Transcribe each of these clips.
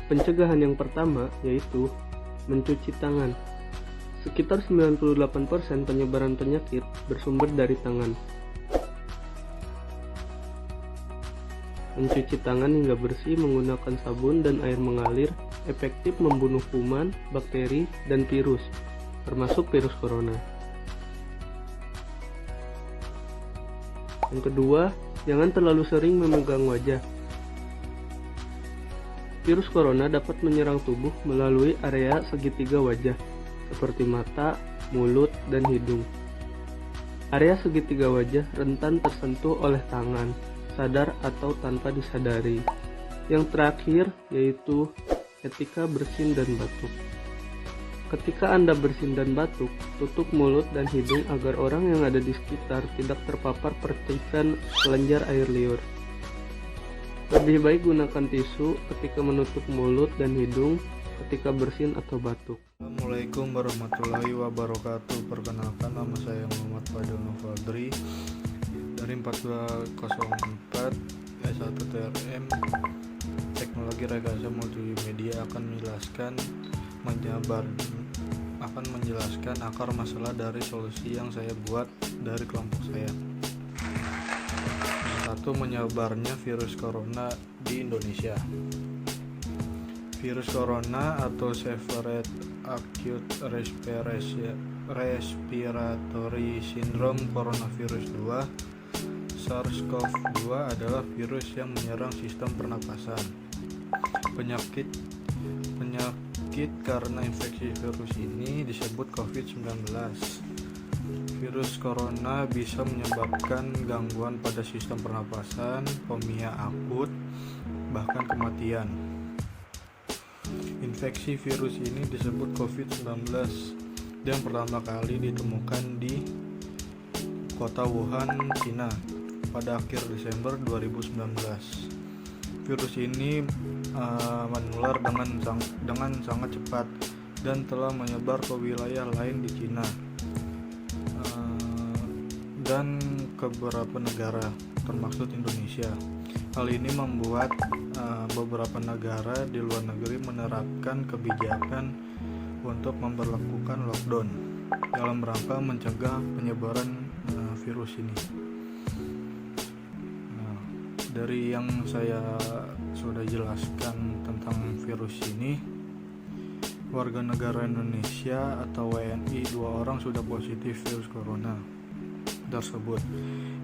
Pencegahan yang pertama yaitu mencuci tangan. Sekitar 98% penyebaran penyakit bersumber dari tangan. Mencuci tangan hingga bersih menggunakan sabun dan air mengalir efektif membunuh kuman, bakteri, dan virus, termasuk virus corona. Yang kedua, jangan terlalu sering memegang wajah. Virus corona dapat menyerang tubuh melalui area segitiga wajah, seperti mata, mulut, dan hidung. Area segitiga wajah rentan tersentuh oleh tangan, sadar atau tanpa disadari. Yang terakhir yaitu etika bersin dan batuk. Ketika Anda bersin dan batuk, tutup mulut dan hidung agar orang yang ada di sekitar tidak terpapar percikan kelenjar air liur. Lebih baik gunakan tisu ketika menutup mulut dan hidung ketika bersin atau batuk. Assalamualaikum warahmatullahi wabarakatuh. Perkenalkan, nama saya Muhammad Fadil Nufadri dari 4204 S1 TRM Teknologi Rekayasa Multimedia akan menjelaskan akar masalah dari solusi yang saya buat dari kelompok saya. Satu, menyebarnya virus corona di Indonesia. Virus corona atau Severe Acute Respiratory Syndrome Coronavirus 2 SARS-CoV-2 adalah virus yang menyerang sistem pernapasan. Penyakit karena infeksi virus ini disebut COVID-19. Virus corona bisa menyebabkan gangguan pada sistem pernapasan, pemia akut, bahkan kematian. Infeksi virus ini disebut COVID-19 yang pertama kali ditemukan di kota Wuhan, Cina pada akhir Desember 2019. Virus ini menular dengan sangat cepat dan telah menyebar ke wilayah lain di Cina dan ke beberapa negara termasuk Indonesia. Hal ini membuat beberapa negara di luar negeri menerapkan kebijakan untuk memberlakukan lockdown dalam rangka mencegah penyebaran virus ini. Dari yang saya sudah jelaskan tentang virus ini, warga negara Indonesia atau WNI 2 orang sudah positif virus corona tersebut.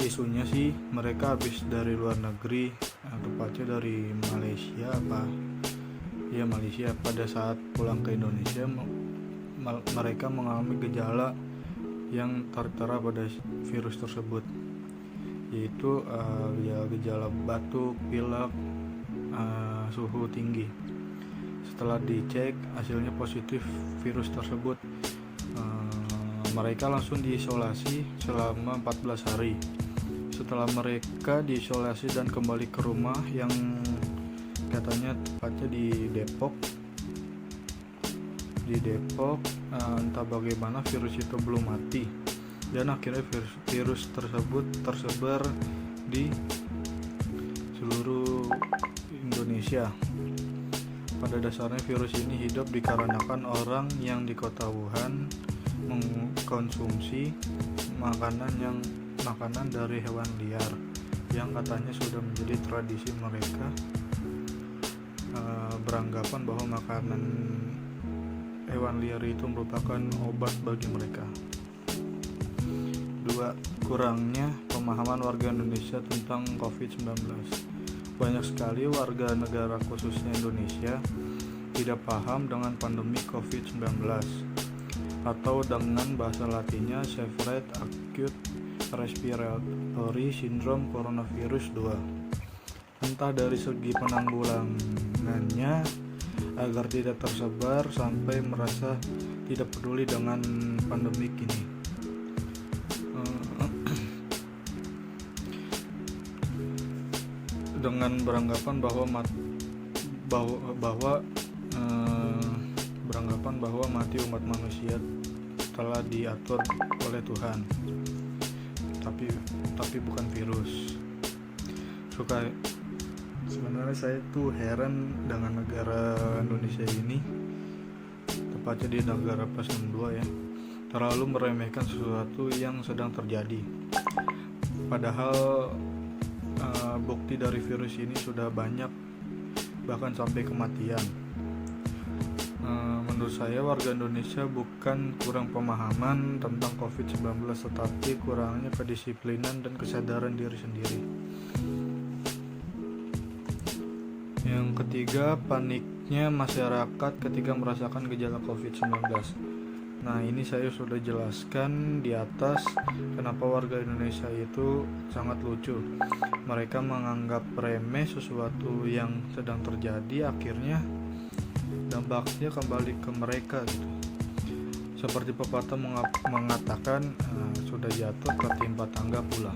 Isunya sih mereka habis dari luar negeri, tepatnya dari Malaysia. Pada saat pulang ke Indonesia mereka mengalami gejala yang tertera pada virus tersebut, yaitu gejala batuk, pilek, suhu tinggi. Setelah dicek hasilnya positif virus tersebut, mereka langsung diisolasi selama 14 hari. Setelah mereka diisolasi dan kembali ke rumah yang katanya tepatnya di Depok, entah bagaimana virus itu belum mati dan akhirnya virus tersebut tersebar di seluruh Indonesia. Pada dasarnya virus ini hidup dikarenakan orang yang di kota Wuhan mengkonsumsi makanan dari hewan liar yang katanya sudah menjadi tradisi mereka, beranggapan bahwa makanan hewan liar itu merupakan obat bagi mereka. 2. Kurangnya pemahaman warga Indonesia tentang COVID-19. Banyak sekali warga negara khususnya Indonesia tidak paham dengan pandemi COVID-19 atau dengan bahasa latinnya Severe Acute Respiratory Syndrome Coronavirus 2. Entah dari segi penanggulangannya agar tidak tersebar sampai merasa tidak peduli dengan pandemi ini. Dengan beranggapan bahwa mati umat manusia telah diatur oleh Tuhan, tapi bukan virus. Sebenarnya saya tuh heran dengan negara Indonesia ini, tepatnya di negara plus 62 ya, terlalu meremehkan sesuatu yang sedang terjadi. Padahal bukti dari virus ini sudah banyak, bahkan sampai kematian. Menurut saya warga Indonesia bukan kurang pemahaman tentang COVID-19, tetapi kurangnya kedisiplinan dan kesadaran diri sendiri. Yang ketiga, paniknya masyarakat ketika merasakan gejala COVID-19. Nah, ini saya sudah jelaskan di atas kenapa warga Indonesia itu sangat lucu. Mereka menganggap remeh sesuatu yang sedang terjadi, akhirnya dampaknya kembali ke mereka gitu. Seperti pepatah mengatakan, sudah jatuh tertimpa tangga pula.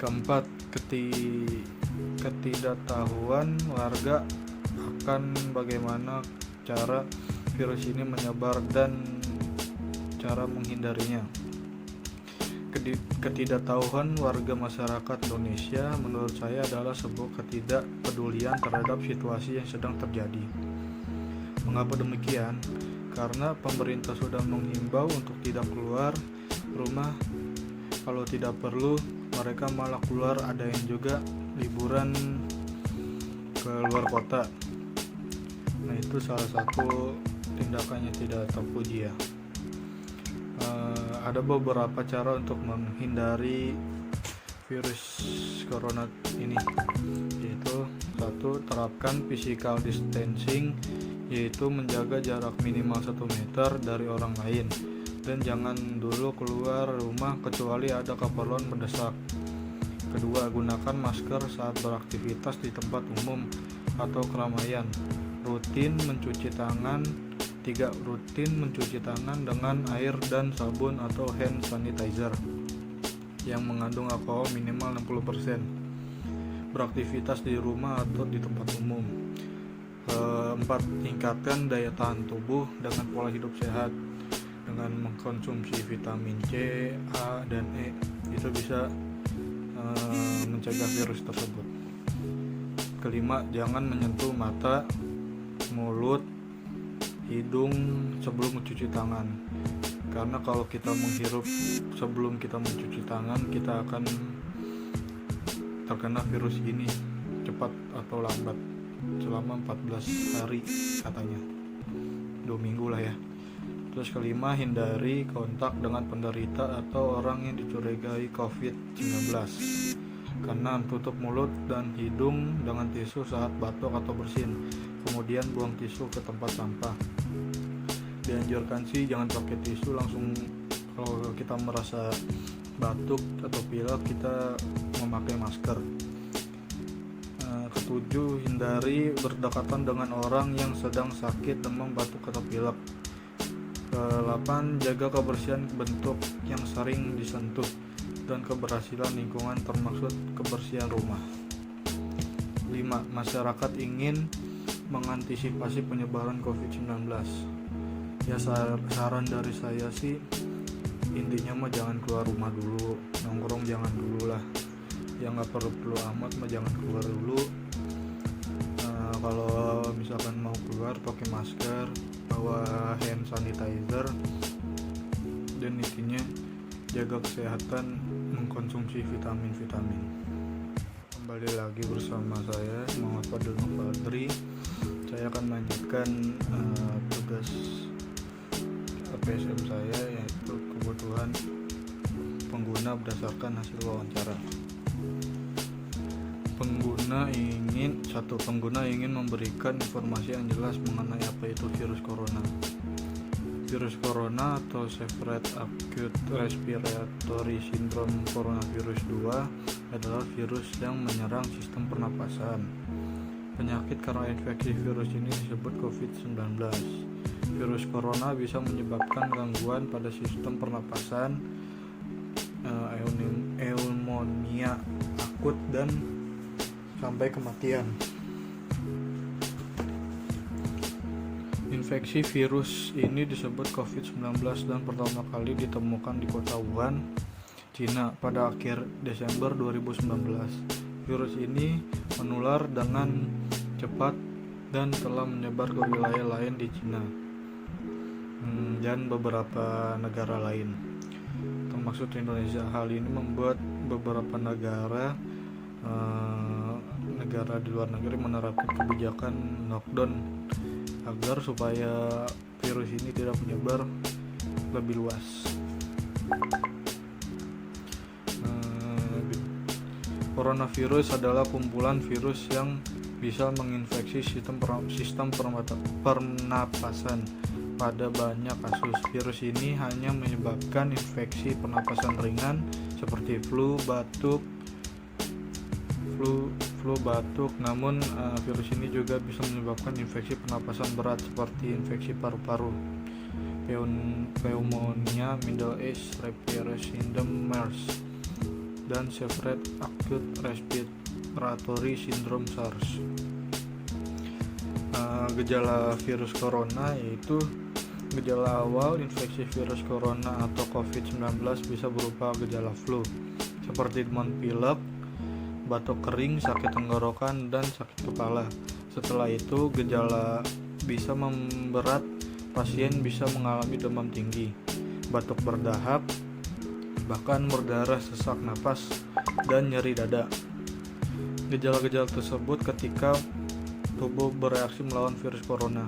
Keempat, ketidaktahuan warga akan bagaimana cara virus ini menyebar dan cara menghindarinya. Ketidaktahuan warga masyarakat Indonesia menurut saya adalah sebuah ketidakpedulian terhadap situasi yang sedang terjadi. Mengapa demikian? Karena pemerintah sudah menghimbau untuk tidak keluar rumah kalau tidak perlu. Mereka malah keluar, ada yang juga liburan ke luar kota. Nah, itu salah satu tindakannya tidak terpuji ya. Ada beberapa cara untuk menghindari virus corona ini, yaitu satu, terapkan physical distancing, yaitu menjaga jarak minimal 1 meter dari orang lain, dan jangan dulu keluar rumah kecuali ada keperluan mendesak. Kedua, gunakan masker saat beraktivitas di tempat umum atau keramaian. Rutin mencuci tangan. 3. Rutin mencuci tangan dengan air dan sabun atau hand sanitizer yang mengandung alkohol minimal 60%. Beraktivitas di rumah atau di tempat umum. 4. Tingkatkan daya tahan tubuh dengan pola hidup sehat, dengan mengkonsumsi vitamin C, A, dan E. Itu bisa mencegah virus tersebut. Kelima, jangan menyentuh mata, mulut, hidung sebelum mencuci tangan. Karena kalau kita menghirup sebelum kita mencuci tangan, kita akan terkena virus ini cepat atau lambat selama 14 hari katanya, 2 minggu lah ya. Terus kelima, hindari kontak dengan penderita atau orang yang dicurigai COVID-19, karena tutup mulut dan hidung dengan tisu saat batuk atau bersin, kemudian buang tisu ke tempat sampah. Dianjurkan sih jangan pakai tisu langsung. Kalau kita merasa batuk atau pilek, kita memakai masker. Ketujuh, hindari berdekatan dengan orang yang sedang sakit, demam, batuk atau pilek. 8. Jaga kebersihan bentuk yang sering disentuh dan keberhasilan lingkungan termasuk kebersihan rumah. 5. Masyarakat ingin mengantisipasi penyebaran COVID-19. Ya, saran dari saya sih intinya mah jangan keluar rumah dulu, nongkrong jangan dulu lah, yang nggak perlu amat mah jangan keluar dulu. Kalau misalkan mau keluar pakai masker, bawa hand sanitizer, dan intinya jaga kesehatan, mengkonsumsi vitamin-vitamin. Kembali lagi bersama saya Muhammad Fadil Nufadri. Saya akan melanjutkan tugas PSM saya, yaitu kebutuhan pengguna berdasarkan hasil wawancara. Pengguna ingin memberikan informasi yang jelas mengenai apa itu virus corona. Virus corona atau Severe Acute Respiratory Syndrome Coronavirus 2 adalah virus yang menyerang sistem pernapasan. Penyakit karena infeksi virus ini disebut COVID-19. Virus corona bisa menyebabkan gangguan pada sistem pernapasan, pneumonia akut, dan sampai kematian. Infeksi virus ini disebut COVID-19 dan pertama kali ditemukan di kota Wuhan, Cina pada akhir Desember 2019. Virus ini menular dengan cepat dan telah menyebar ke wilayah lain di Cina dan beberapa negara lain, termasuk Indonesia. Hal ini membuat beberapa negara di luar negeri menerapkan kebijakan lockdown agar supaya virus ini tidak menyebar lebih luas. Coronavirus adalah kumpulan virus yang bisa menginfeksi sistem pernapasan. Pada banyak kasus, virus ini hanya menyebabkan infeksi pernapasan ringan seperti flu, batuk. Namun virus ini juga bisa menyebabkan infeksi pernapasan berat seperti infeksi paru-paru, pneumonia, Middle East Respiratory Syndrome (MERS), dan Severe Acute Respiratory Syndrome (SARS). Gejala virus corona yaitu gejala awal infeksi virus corona atau COVID-19 bisa berupa gejala flu seperti demam pilek, batuk kering, sakit tenggorokan, dan sakit kepala. Setelah itu gejala bisa memberat, pasien bisa mengalami demam tinggi, batuk berdahak, bahkan berdarah, sesak napas, dan nyeri dada. Gejala-gejala tersebut ketika tubuh bereaksi melawan virus corona.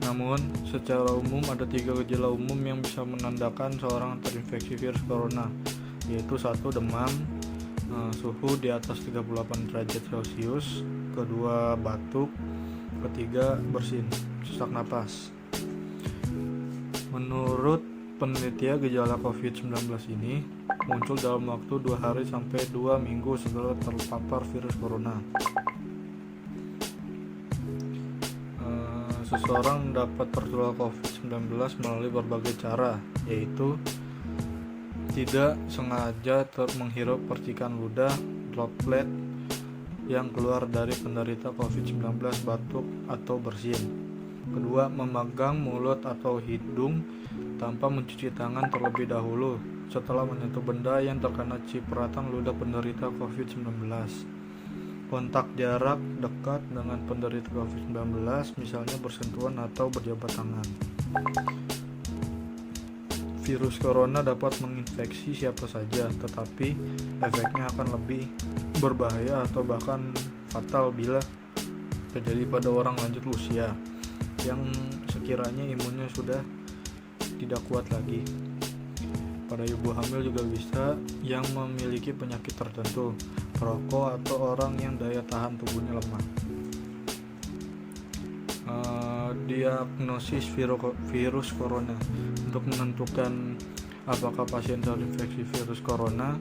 Namun, secara umum ada 3 gejala umum yang bisa menandakan seorang terinfeksi virus corona, yaitu 1. Demam, suhu di atas 38 derajat Celcius, 2. Batuk, 3. Bersin, sesak napas. Menurut penelitian, gejala COVID-19 ini muncul dalam waktu 2 hari sampai 2 minggu setelah terpapar virus corona. Seseorang dapat tertular COVID-19 melalui berbagai cara, yaitu tidak sengaja menghirup percikan ludah, droplet yang keluar dari penderita COVID-19, batuk atau bersin. 2. Memegang mulut atau hidung tanpa mencuci tangan terlebih dahulu setelah menyentuh benda yang terkena cipratan ludah penderita COVID-19. Kontak jarak dekat dengan penderita COVID-19, misalnya bersentuhan atau berjabat tangan. Virus corona dapat menginfeksi siapa saja, tetapi efeknya akan lebih berbahaya atau bahkan fatal bila terjadi pada orang lanjut usia yang sekiranya imunnya sudah tidak kuat lagi. Pada ibu hamil juga bisa, yang memiliki penyakit tertentu, perokok, atau orang yang daya tahan tubuhnya lemah. Diagnosis virus corona. Untuk menentukan apakah pasien terinfeksi virus corona,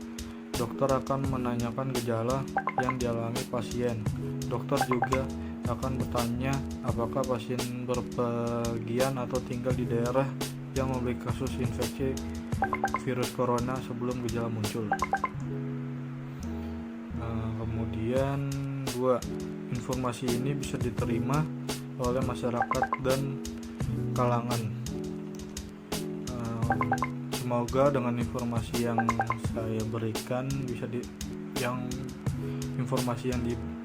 dokter akan menanyakan gejala yang dialami pasien. Dokter juga akan bertanya apakah pasien berpergian atau tinggal di daerah yang memiliki kasus infeksi virus corona sebelum gejala muncul. Kemudian 2. Informasi ini bisa diterima oleh masyarakat dan kalangan. Semoga dengan informasi yang saya berikan informasi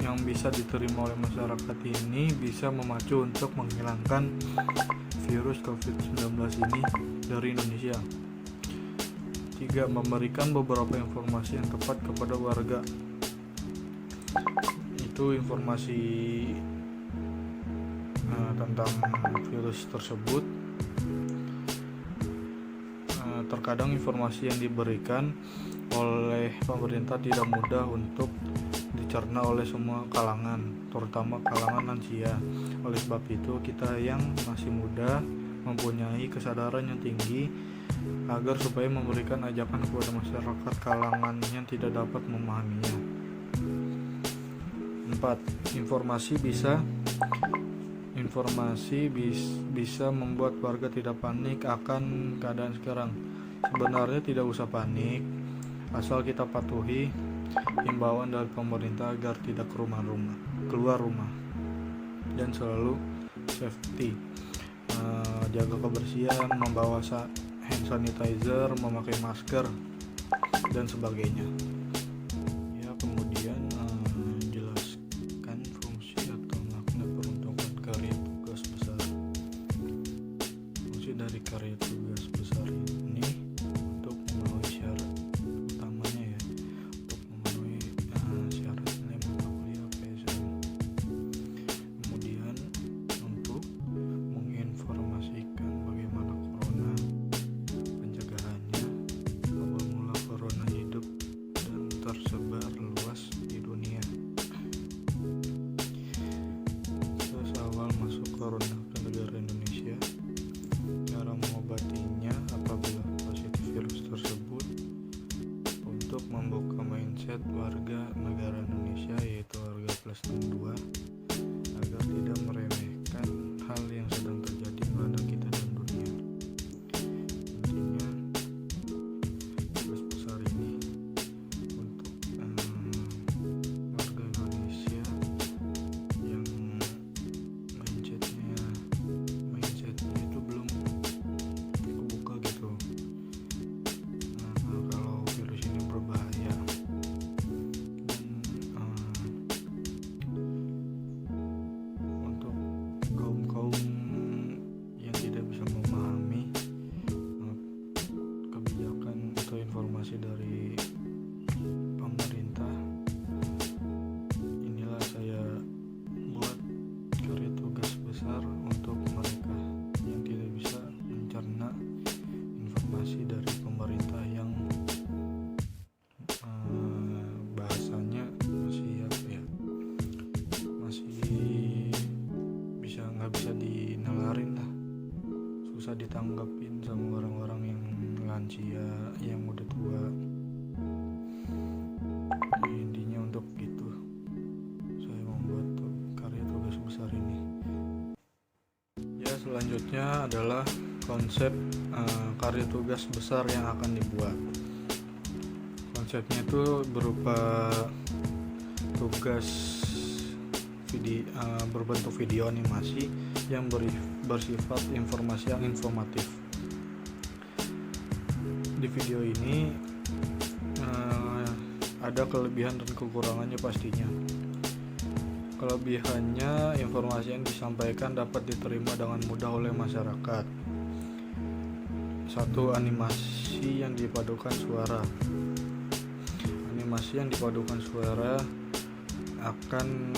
yang bisa diterima oleh masyarakat ini bisa memacu untuk menghilangkan virus COVID-19 ini dari Indonesia. 3. Memberikan beberapa informasi yang tepat kepada warga. Itu informasi tentang virus tersebut. Terkadang informasi yang diberikan oleh pemerintah tidak mudah untuk dicerna oleh semua kalangan, terutama kalangan lansia. Oleh sebab itu, kita yang masih muda mempunyai kesadaran yang tinggi agar supaya memberikan ajakan kepada masyarakat kalangan yang tidak dapat memahaminya. 4. Informasi bisa membuat warga tidak panik akan keadaan sekarang. Sebenarnya tidak usah panik, asal kita patuhi himbauan dari pemerintah agar tidak keluar rumah, dan selalu safety, jaga kebersihan, membawa hand sanitizer, memakai masker, dan sebagainya. Ya, kemudian mindset warga negara Indonesia, yaitu warga plus 62, agar tidak meremehkan hal yang sedang terjadi pada kita dan dunia. Intinya tugas besar ini untuk warga Indonesia yang mindsetnya itu belum kebuka gitu. Kalau virus ini berbahaya, untuk kaum yang tidak bisa memahami kebijakan atau informasi dari pemerintah, inilah saya buat karya tugas besar untuk mereka yang tidak bisa mencerna informasi dari pemerintah yang bahasanya masih nggak bisa dinalarin lah, susah ditanggapin sama orang-orang yang lansia, yang udah tua. Intinya untuk itu saya membuat karya tugas besar ini. Ya, selanjutnya adalah konsep karya tugas besar yang akan dibuat. Konsepnya itu berupa tugas berbentuk video animasi yang bersifat informasi yang informatif. Di video ini ada kelebihan dan kekurangannya pastinya. Kelebihannya, informasi yang disampaikan dapat diterima dengan mudah oleh masyarakat. Satu, animasi yang dipadukan suara. Animasi yang dipadukan suara akan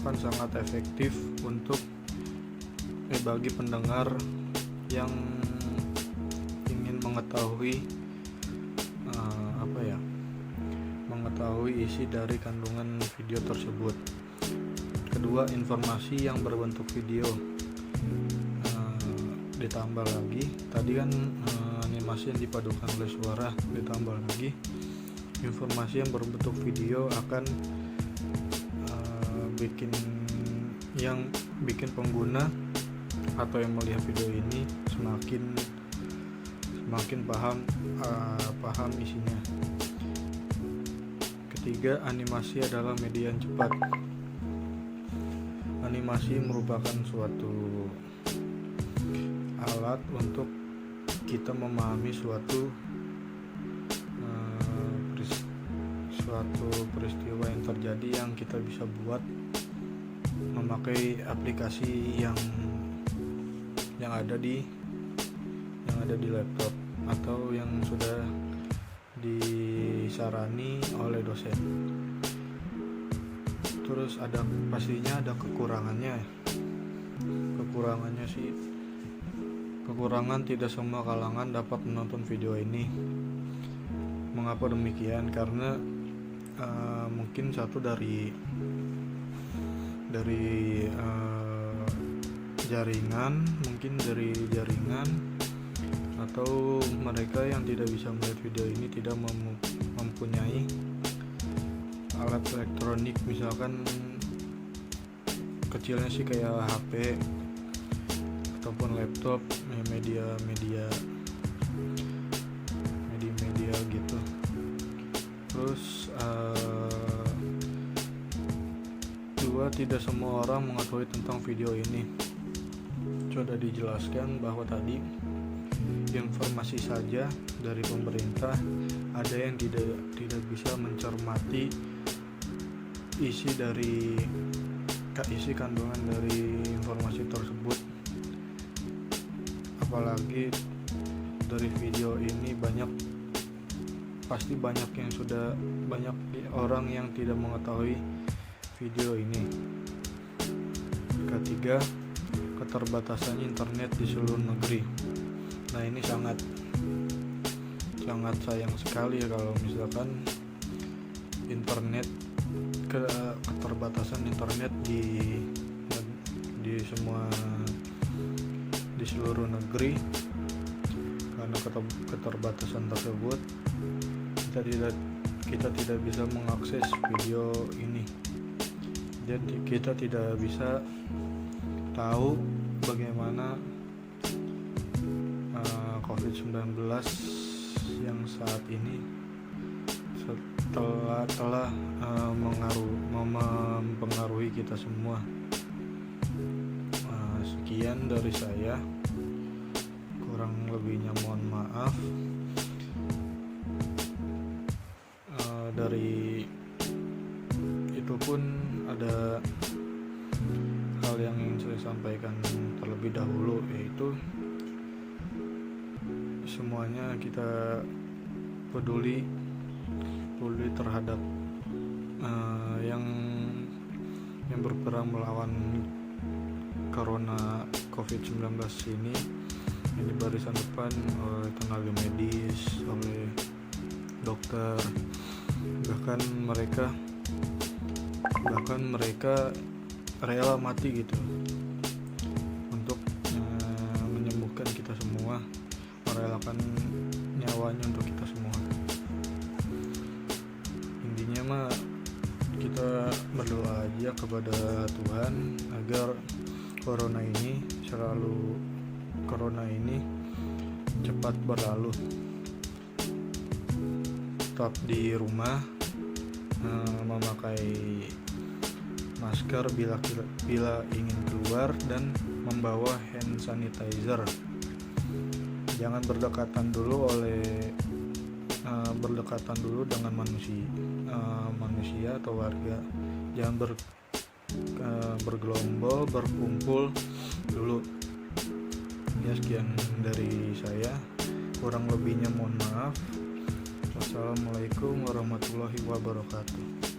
sangat efektif untuk bagi pendengar yang ingin mengetahui isi dari kandungan video tersebut. Kedua, informasi yang berbentuk video. Ditambah lagi, tadi kan animasi yang dipadukan oleh suara, ditambah lagi informasi yang berbentuk video akan bikin pengguna atau yang melihat video ini semakin paham isinya. Ketiga, animasi adalah media yang cepat. Animasi merupakan suatu alat untuk kita memahami suatu peristiwa yang terjadi, yang kita bisa buat memakai aplikasi yang ada di laptop atau yang sudah disarani oleh dosen. Terus pastinya ada kekurangannya sih. Kekurangan, tidak semua kalangan dapat menonton video ini. Mengapa demikian? Karena mungkin satu dari jaringan atau mereka yang tidak bisa melihat video ini tidak mempunyai alat elektronik, misalkan kecilnya sih kayak HP ataupun laptop, media gitu. Terus dua, tidak semua orang mengetahui tentang video ini. Sudah dijelaskan bahwa tadi informasi saja dari pemerintah, ada yang tidak bisa mencermati isi kandungan dari informasi tersebut. Apalagi dari video ini pasti banyak orang yang tidak mengetahui video ini. Ketiga, keterbatasan internet di seluruh negeri. Nah, ini sangat sayang sekali ya kalau misalkan keterbatasan internet di seluruh negeri. Karena keterbatasan tersebut kita tidak bisa mengakses video ini. Jadi kita tidak bisa tahu bagaimana COVID-19 yang saat ini telah mempengaruhi kita semua. Sekian dari saya, kurang lebihnya mohon maaf. Dari itu pun ada hal yang ingin saya sampaikan terlebih dahulu, yaitu semuanya kita peduli terhadap yang berperang melawan corona COVID-19 ini, di barisan depan oleh tenaga medis, oleh dokter, bahkan mereka rela mati gitu untuk menyembuhkan kita semua, merelakan nyawanya untuk kita semua. Intinya mah kita berdoa aja kepada Tuhan agar corona ini cepat berlalu. Tetap di rumah, memakai masker bila ingin keluar, dan membawa hand sanitizer. Jangan berdekatan dulu dengan manusia atau warga. Jangan bergelombol, berkumpul dulu. Ya, sekian dari saya, kurang lebihnya mohon maaf. Wassalamualaikum warahmatullahi wabarakatuh.